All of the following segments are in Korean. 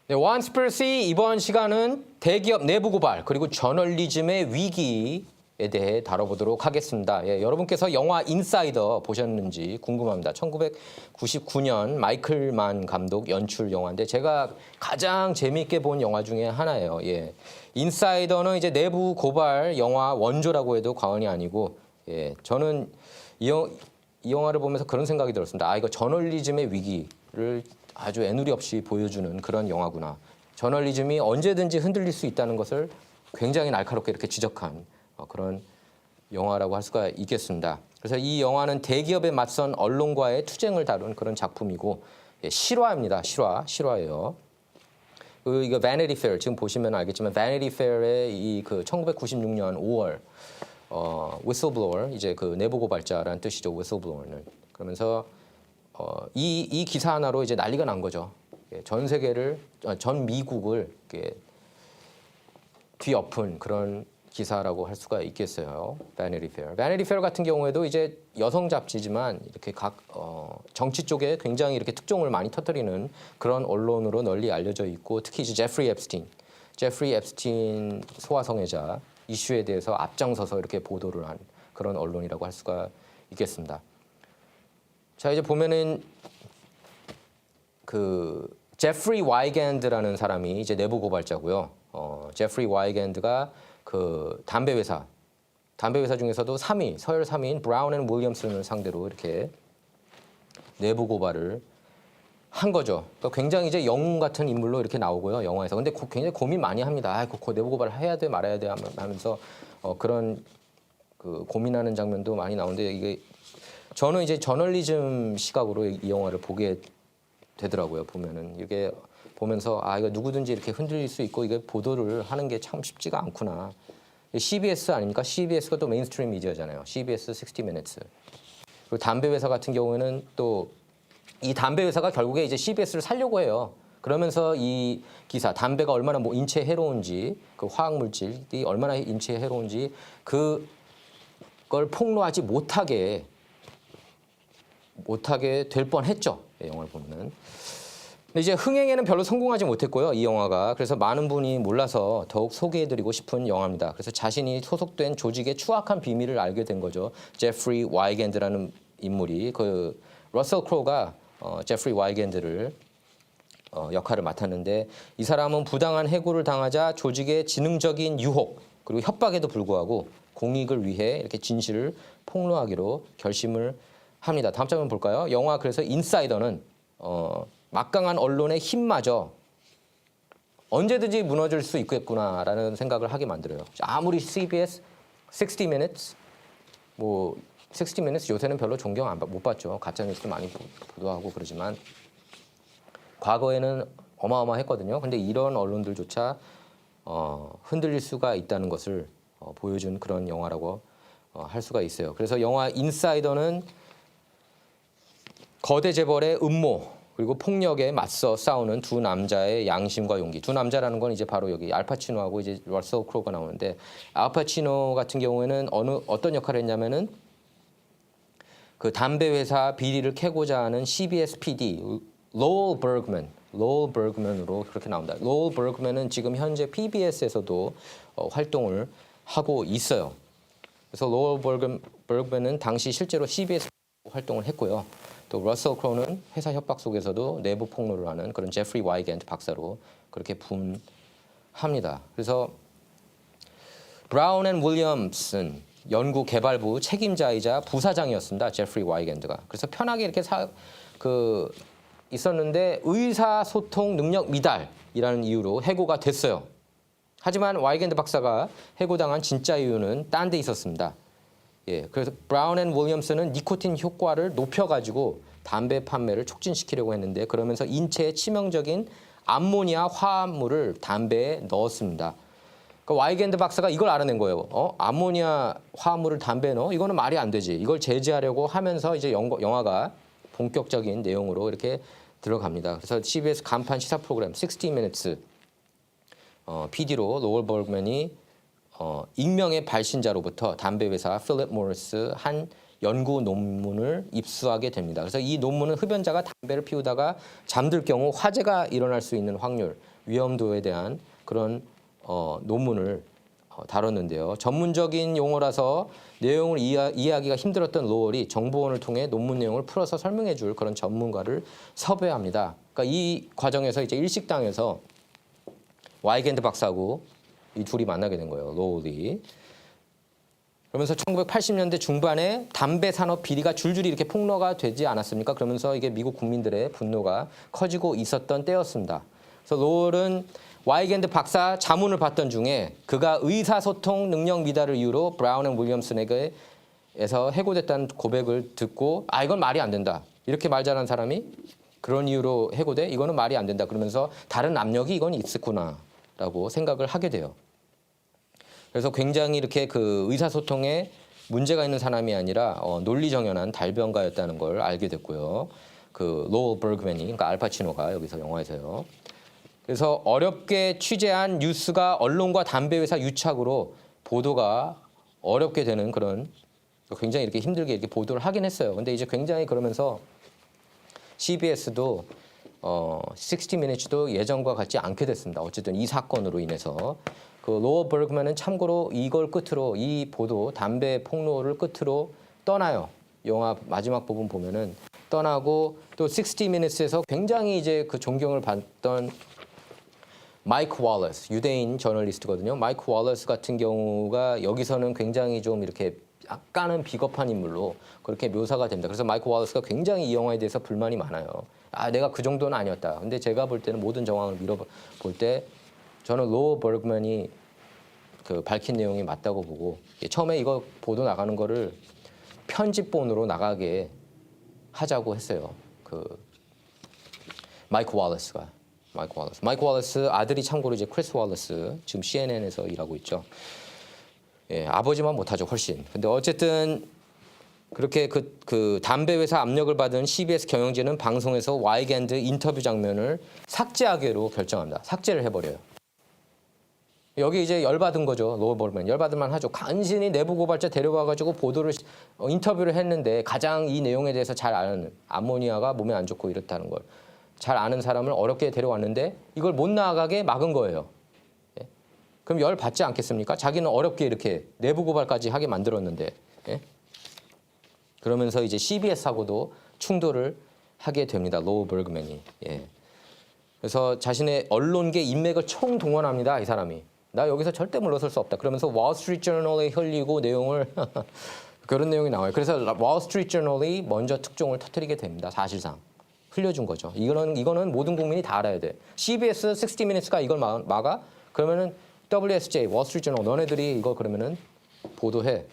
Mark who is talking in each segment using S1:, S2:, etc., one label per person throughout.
S1: 네, 원스피러시 이번 시간은 대기업 내부 고발 그리고 저널리즘의 위기에 대해 다뤄보도록 하겠습니다. 예, 여러분께서 영화 인사이더 보셨는지 궁금합니다. 1999년 마이클 만 감독 연출 영화인데 제가 가장 재미있게 본 영화 중에 하나예요. 예, 인사이더는 이제 내부 고발 영화 원조라고 해도 과언이 아니고, 예, 저는 이 영화를 보면서 그런 생각이 들었습니다. 아, 이거 저널리즘의 위기를 아주 애누리 없이 보여주는 그런 영화구나. 저널리즘이 언제든지 흔들릴 수 있다는 것을 굉장히 날카롭게 이렇게 지적한 그런 영화라고 할 수가 있겠습니다. 그래서 이 영화는 대기업에 맞선 언론과의 투쟁을 다룬 그런 작품이고, 예, 실화입니다. 실화예요. 이거 Vanity Fair 지금 보시면 알겠지만 Vanity Fair의 이 그 1996년 5월 whistleblower, 이제 그 내부 고발자라는 뜻이죠. whistleblower는. 그러면서 이 기사 하나로 이제 난리가 난 거죠. 전 세계를, 전 미국을 뒤엎은 그런 기사라고 할 수가 있겠어요. Vanity Fair. Vanity Fair 같은 경우에도 이제 여성 잡지지만 이렇게 각 정치 쪽에 굉장히 이렇게 특종을 많이 터뜨리는 그런 언론으로 널리 알려져 있고, 특히 이제 제프리 앱스틴 소아성애자 이슈에 대해서 앞장서서 이렇게 보도를 한 그런 언론이라고 할 수가 있겠습니다. 자, 이제 보면은 그 제프리 와이겐드라는 사람이 이제 내부 고발자고요. 제프리 와이겐드가 그 담배 회사 중에서도 3위, 서열 3위인 브라운 앤 윌리엄슨을 상대로 이렇게 내부 고발을 한 거죠. 그러니까 굉장히 이제 영웅 같은 인물로 이렇게 나오고요, 영화에서. 근데 굉장히 고민 많이 합니다. 아, 내부 고발을 해야 돼 말아야 돼 하면서 그런 그 고민하는 장면도 많이 나오는데, 이게 저는 이제 저널리즘 시각으로 이 영화를 보게 되더라고요. 보면은 이게 보면서 아, 이거 누구든지 이렇게 흔들릴 수 있고 이게 보도를 하는 게 참 쉽지가 않구나. CBS 아닙니까? CBS가 또 메인스트림 미디어잖아요. CBS 60 Minutes. 그리고 담배 회사 같은 경우에는 또 이 담배 회사가 결국에 이제 CBS를 살려고 해요. 그러면서 이 기사, 담배가 얼마나 뭐 인체에 해로운지, 그 화학 물질이 얼마나 인체에 해로운지 그걸 폭로하지 못하게 될 뻔했죠. 영화를 보면은. 근데 이제 흥행에는 별로 성공하지 못했고요, 이 영화가. 그래서 많은 분이 몰라서 더욱 소개해드리고 싶은 영화입니다. 그래서 자신이 소속된 조직의 추악한 비밀을 알게 된 거죠. 제프리 와이겐드라는 인물이, 그 러셀 크로우가 제프리 와이겐드를 역할을 맡았는데, 이 사람은 부당한 해고를 당하자 조직의 지능적인 유혹 그리고 협박에도 불구하고 공익을 위해 이렇게 진실을 폭로하기로 결심을 합니다. 다음 장면 볼까요? 영화 그래서 인사이더는 막강한 언론의 힘마저 언제든지 무너질 수 있겠구나라는 생각을 하게 만들어요. 아무리 CBS 60 Minutes, 뭐 60 Minutes 요새는 별로 존경 못 받죠. 가짜 뉴스도 많이 보도하고 그러지만 과거에는 어마어마했거든요. 근데 이런 언론들조차 흔들릴 수가 있다는 것을 보여준 그런 영화라고 할 수가 있어요. 그래서 영화 인사이더는 거대 재벌의 음모 그리고 폭력에 맞서 싸우는 두 남자의 양심과 용기. 두 남자라는 건 이제 바로 여기 알파치노하고 이제 러셀 크로우가 나오는데, 알파치노 같은 경우에는 어떤 역할을 했냐면은 그 담배 회사 비리를 캐고자 하는 CBS PD 로울 버그맨으로 그렇게 나옵니다. 로울 버그맨은 지금 현재 PBS에서도 활동을 하고 있어요. 그래서 로울 버그맨은 당시 실제로 CBS 활동을 했고요. 또 러셀 크로우는 회사 협박 속에서도 내부 폭로를 하는 그런 제프리 와이겐드 박사로 그렇게 분합니다. 그래서 브라운 앤 윌리엄슨 연구개발부 책임자이자 부사장이었습니다. 제프리 와이겐드가. 그래서 편하게 이렇게 있었는데 의사소통 능력 미달이라는 이유로 해고가 됐어요. 하지만 와이겐드 박사가 해고당한 진짜 이유는 딴 데 있었습니다. 예, 그래서 브라운 앤 윌리엄슨은 니코틴 효과를 높여가지고 담배 판매를 촉진시키려고 했는데, 그러면서 인체에 치명적인 암모니아 화합물을 담배에 넣었습니다. 그러니까 와이겐드 박사가 이걸 알아낸 거예요. 암모니아 화합물을 담배에 넣어? 이거는 말이 안 되지. 이걸 제지하려고 하면서 이제 영화가 본격적인 내용으로 이렇게 들어갑니다. 그래서 CBS 간판 시사 프로그램 60 Minutes PD로 로울 버그맨이 익명의 발신자로부터 담배 회사 필립 모리스 한 연구 논문을 입수하게 됩니다. 그래서 이 논문은 흡연자가 담배를 피우다가 잠들 경우 화재가 일어날 수 있는 확률, 위험도에 대한 그런 논문을 다뤘는데요. 전문적인 용어라서 내용을 이해하기가 힘들었던 로월이 정보원을 통해 논문 내용을 풀어서 설명해 줄 그런 전문가를 섭외합니다. 그러니까 이 과정에서 이제 일식당에서 와이겐드 박사하고 이 둘이 만나게 된 거예요. 로월이. 그러면서 1980년대 중반에 담배 산업 비리가 줄줄이 이렇게 폭로가 되지 않았습니까? 그러면서 이게 미국 국민들의 분노가 커지고 있었던 때였습니다. 그래서 로월은 와이겐드 박사 자문을 받던 중에 그가 의사소통 능력 미달을 이유로 브라운 앤 윌리엄슨에게서 해고됐다는 고백을 듣고 이건 말이 안 된다. 이렇게 말 잘하는 사람이 그런 이유로 해고돼? 이거는 말이 안 된다. 그러면서 다른 압력이 이건 있었구나라고 생각을 하게 돼요. 그래서 굉장히 이렇게 그 의사소통에 문제가 있는 사람이 아니라 논리정연한 달변가였다는 걸 알게 됐고요. 그 로월 버그맨이, 그러니까 알파치노가 여기서 영화에서요. 그래서 어렵게 취재한 뉴스가 언론과 담배회사 유착으로 보도가 어렵게 되는 그런 굉장히 이렇게 힘들게 이렇게 보도를 하긴 했어요. 근데 이제 굉장히 그러면서 CBS도 60 Minutes도 예전과 같지 않게 됐습니다. 어쨌든 이 사건으로 인해서. 그 로월 버그맨은 참고로 이걸 끝으로 이 보도 담배 폭로를 끝으로 떠나요. 영화 마지막 부분 보면은 떠나고 또 60 Minutes에서 굉장히 이제 그 존경을 받던 마이크 월러스, 유대인 저널리스트거든요. 마이크 월러스 같은 경우가 여기서는 굉장히 좀 이렇게 약간은 비겁한 인물로 그렇게 묘사가 됩니다. 그래서 마이크 월러스가 굉장히 이 영화에 대해서 불만이 많아요. 내가 그 정도는 아니었다. 근데 제가 볼 때는 모든 정황을 밀어볼 때 저는 로월 버그맨이 그 밝힌 내용이 맞다고 보고 처음에 이거 보도 나가는 거를 편집본으로 나가게 하자고 했어요. 그 마이크 월러스가. 마이크 월러스 아들이 참고로 이제 크리스 월러스 지금 CNN에서 일하고 있죠. 예, 아버지만 못하죠 훨씬. 근데 어쨌든 그렇게 그 담배 회사 압력을 받은 CBS 경영진은 방송에서 와이겐드 인터뷰 장면을 삭제하기로 결정합니다. 삭제를 해버려요. 여기 이제 열받은 거죠. 로월 버그맨. 열받을만 하죠. 간신히 내부 고발자 데려와가지고 보도를 인터뷰를 했는데 가장 이 내용에 대해서 잘 아는 암모니아가 몸에 안 좋고 이렇다는 걸 잘 아는 사람을 어렵게 데려왔는데 이걸 못 나가게 막은 거예요. 예? 그럼 열 받지 않겠습니까? 자기는 어렵게 이렇게 내부 고발까지 하게 만들었는데. 예? 그러면서 이제 CBS하고도 충돌을 하게 됩니다. 로월 버그맨이. 예. 그래서 자신의 언론계 인맥을 총동원합니다. 이 사람이. 나 여기서 절대 물러설 수 없다. 그러면서 월스트리트 저널에 흘리고 내용을 그런 내용이 나와요. 그래서 월스트리트 저널이 먼저 특종을 터뜨리게 됩니다. 사실상. 흘려준 거죠. 이거는 모든 국민이 다 알아야 돼. CBS 60 Minutes가 이걸 막아? 그러면은 WSJ, 월스트리트 저널 너네들이 이거 그러면은 보도해.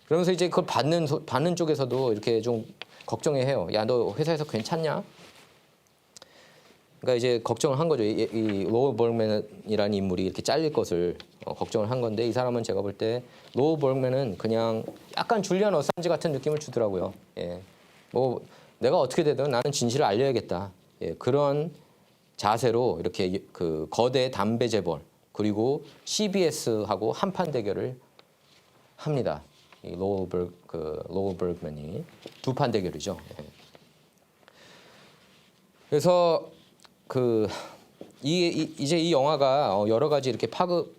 S1: 그러면서 이제 그걸 받는 쪽에서도 이렇게 좀 걱정해요. 야, 너 회사에서 괜찮냐? 그러니까 이제 걱정을 한 거죠. 이 로월 버그맨이라는 인물이 이렇게 잘릴 것을 걱정을 한 건데 이 사람은 제가 볼 때 로월 버그맨은 그냥 약간 줄리안 어산지 같은 느낌을 주더라고요. 예. 뭐 내가 어떻게 되든 나는 진실을 알려야겠다. 예. 그런 자세로 이렇게 그 거대 담배 재벌 그리고 CBS하고 한판 대결을 합니다. 이 로월 버그맨이 두 판 대결이죠. 예. 그래서 이제 이 영화가 여러 가지 이렇게 파급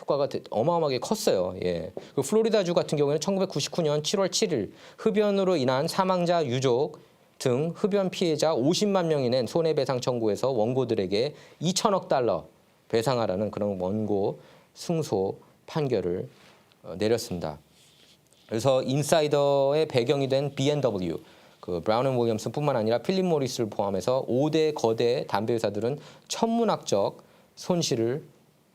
S1: 효과가 어마어마하게 컸어요. 예. 그 플로리다주 같은 경우에는 1999년 7월 7일 흡연으로 인한 사망자 유족 등 흡연 피해자 50만 명이 낸 손해배상 청구에서 원고들에게 2천억 달러 배상하라는 그런 원고 승소 판결을 내렸습니다. 그래서 인사이더의 배경이 된 B&W 그 브라운 앤 윌리엄슨뿐만 아니라 필립 모리스를 포함해서 5대 거대 담배 회사들은 천문학적 손실을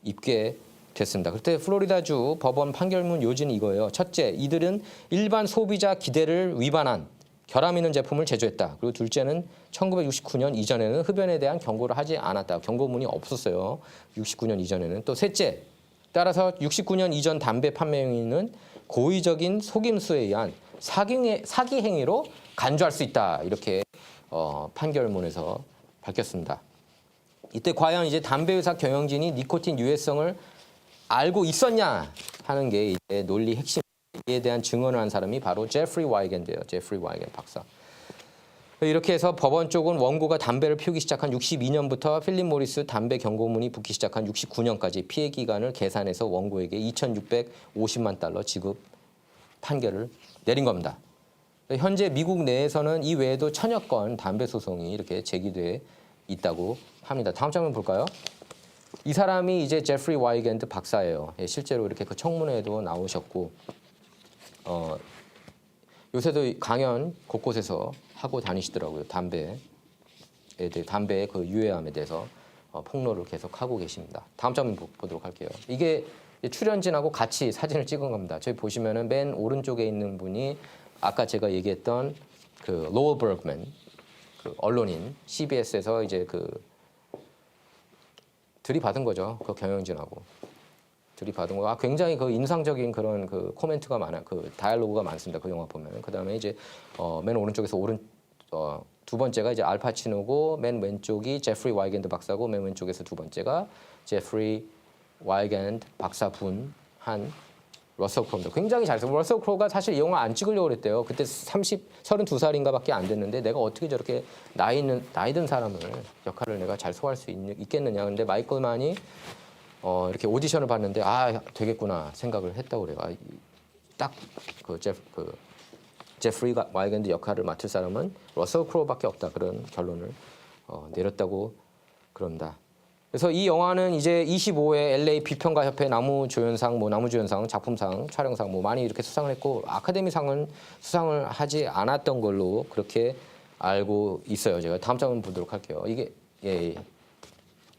S1: 입게 됐습니다. 그때 플로리다주 법원 판결문 요지는 이거예요. 첫째, 이들은 일반 소비자 기대를 위반한 결함 있는 제품을 제조했다. 그리고 둘째는 1969년 이전에는 흡연에 대한 경고를 하지 않았다. 경고문이 없었어요. 69년 이전에는. 또 셋째, 따라서 69년 이전 담배 판매 행위는 고의적인 속임수에 의한 사기 행위로 간주할 수 있다. 이렇게 판결문에서 밝혔습니다. 이때 과연 이제 담배 회사 경영진이 니코틴 유해성을 알고 있었냐 하는 게 이제 논리 핵심에 대한 증언을 한 사람이 바로 제프리 와이겐드예요. 제프리 와이겐드 박사. 이렇게 해서 법원 쪽은 원고가 담배를 피우기 시작한 62년부터 필립 모리스 담배 경고문이 붙기 시작한 69년까지 피해 기간을 계산해서 원고에게 2,650만 달러 지급 판결을 내린 겁니다. 현재 미국 내에서는 이 외에도 천여 건 담배 소송이 이렇게 제기돼 있다고 합니다. 다음 장면 볼까요? 이 사람이 이제 제프리 와이겐드 박사예요. 실제로 이렇게 그 청문회에도 나오셨고, 요새도 강연 곳곳에서 하고 다니시더라고요. 담배의 그 유해함에 대해서 폭로를 계속 하고 계십니다. 다음 장면 보도록 할게요. 이게 출연진하고 같이 사진을 찍은 겁니다. 저기 보시면은 맨 오른쪽에 있는 분이 아까 제가 얘기했던 그 로어 버그맨, 그 언론인, CBS에서 이제 그 들이받은 거죠. 그 경영진하고 들이받은 거. 굉장히 그 인상적인 그런 그 코멘트가 많아, 그 다이얼로그가 많습니다. 그 영화 보면. 그 다음에 이제 맨 오른쪽에서 두 번째가 이제 알파치노고, 맨 왼쪽이 제프리 와이겐드 박사고, 맨 왼쪽에서 두 번째가 제프리 와이겐드 박사분 한 러셀 크로우입니다. 굉장히 잘했어요. 러셀 크로우가 사실 이 영화 안 찍으려고 그랬대요. 그때 32살인가밖에 안 됐는데 내가 어떻게 저렇게 나이 든 사람을 역할을 내가 잘 소화할 수 있겠느냐. 근데 마이클 만이 이렇게 오디션을 봤는데 되겠구나 생각을 했다고 그래요. 딱 그 제프리 와이겐드 역할을 맡을 사람은 러셀 크로우밖에 없다. 그런 결론을 내렸다고 그럽니다. 그래서 이 영화는 이제 25회 LA 비평가 협회 나무조연상, 나무조연상, 작품상, 촬영상 많이 이렇게 수상을 했고, 아카데미상은 수상을 하지 않았던 걸로 그렇게 알고 있어요. 제가 다음 장면 보도록 할게요. 이게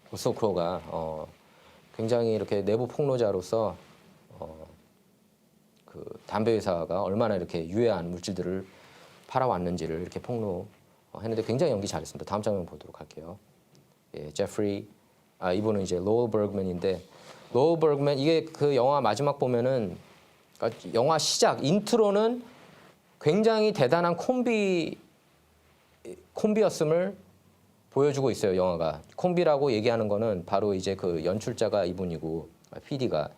S1: 러셀 크로우가 굉장히 이렇게 내부 폭로자로서 그 담배 회사가 얼마나 이렇게 유해한 물질들을 팔아왔는지를 이렇게 폭로했는데 굉장히 연기 잘했습니다. 다음 장면 보도록 할게요. 제프리 이분은 이제 로어 버그맨인데, 로어 버그맨 이게 그 영화 마지막 보면은 영화 시작 인트로는 굉장히 대단한 콤비였음을 보여주고 있어요. 영화가 콤비라고 얘기하는 거는 바로 이제 그 연출자가 이분이고 PD가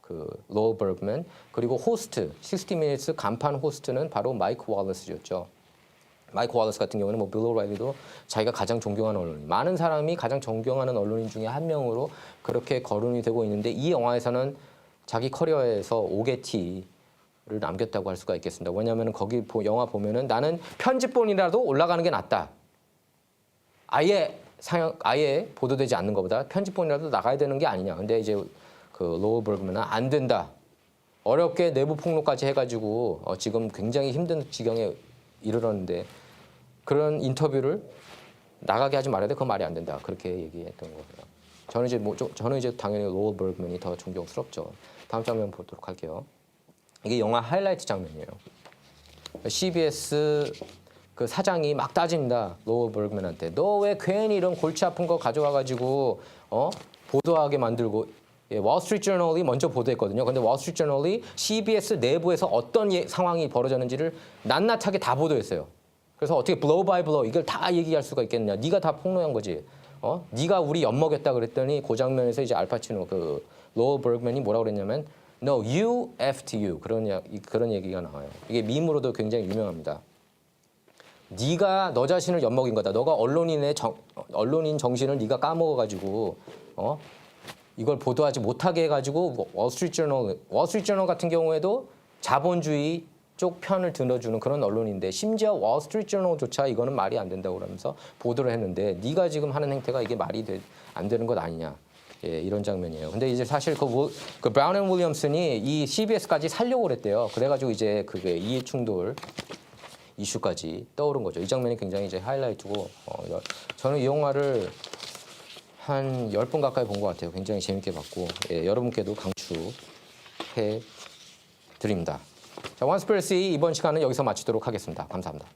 S1: 그 로어 버그맨, 그리고 호스트 60 Minutes 간판 호스트는 바로 마이크 월러스였죠. 마이크 월러스 같은 경우는 빌 오라일리도 자기가 가장 존경하는 언론인, 많은 사람이 가장 존경하는 언론인 중에 한 명으로 그렇게 거론이 되고 있는데, 이 영화에서는 자기 커리어에서 5개티를 남겼다고 할 수가 있겠습니다. 왜냐하면 거기 영화 보면은 나는 편집본이라도 올라가는 게 낫다. 아예 보도되지 않는 것보다 편집본이라도 나가야 되는 게 아니냐. 근데 이제 그 로어 버그맨은 안 된다. 어렵게 내부 폭로까지 해가지고 지금 굉장히 힘든 지경에 이르렀는데 그런 인터뷰를 나가게 하지 말아야 돼. 그건 말이 안 된다. 그렇게 얘기했던 거고요. 저는 이제 당연히 로어 버그맨이 더 존경스럽죠. 다음 장면 보도록 할게요. 이게 영화 하이라이트 장면이에요. CBS 그 사장이 막 따집니다. 로어 버그맨한테. 너 왜 괜히 이런 골치 아픈 거 가져와가지고 보도하게 만들고. 월스트리트저널이 먼저 보도했거든요. 근데 월스트리트저널이 CBS 내부에서 어떤 상황이 벌어졌는지를 낱낱하게 다 보도했어요. 그래서 어떻게 블로우 바이 블로우 이걸 다 얘기할 수가 있겠느냐. 네가 다 폭로한 거지. 네가 우리 엿먹였다 그랬더니 그 장면에서 이제 알파치노 그 로어 버그맨이 뭐라고 그랬냐면 No, you F'd you 그런 얘기가 나와요. 이게 밈으로도 굉장히 유명합니다. 네가 너 자신을 엿먹인 거다. 너가 언론인 정신을 네가 까먹어가지고 이걸 보도하지 못하게 해가지고 월스트리트저널 같은 경우에도 자본주의 쪽 편을 들어주는 그런 언론인데, 심지어 월스트리트저널조차 이거는 말이 안 된다고 그러면서 보도를 했는데 네가 지금 하는 행태가 이게 말이 안 되는 것 아니냐. 이런 장면이에요. 근데 이제 사실 그 브라운 앤 윌리엄슨이 이 CBS까지 살려고 그랬대요. 그래가지고 이제 그게 이해충돌 이슈까지 떠오른 거죠. 이 장면이 굉장히 이제 하이라이트고, 저는 이 영화를 한 10번 가까이 본 것 같아요. 굉장히 재밌게 봤고, 여러분께도 강추해 드립니다. 자, 원스피러시 이번 시간은 여기서 마치도록 하겠습니다. 감사합니다.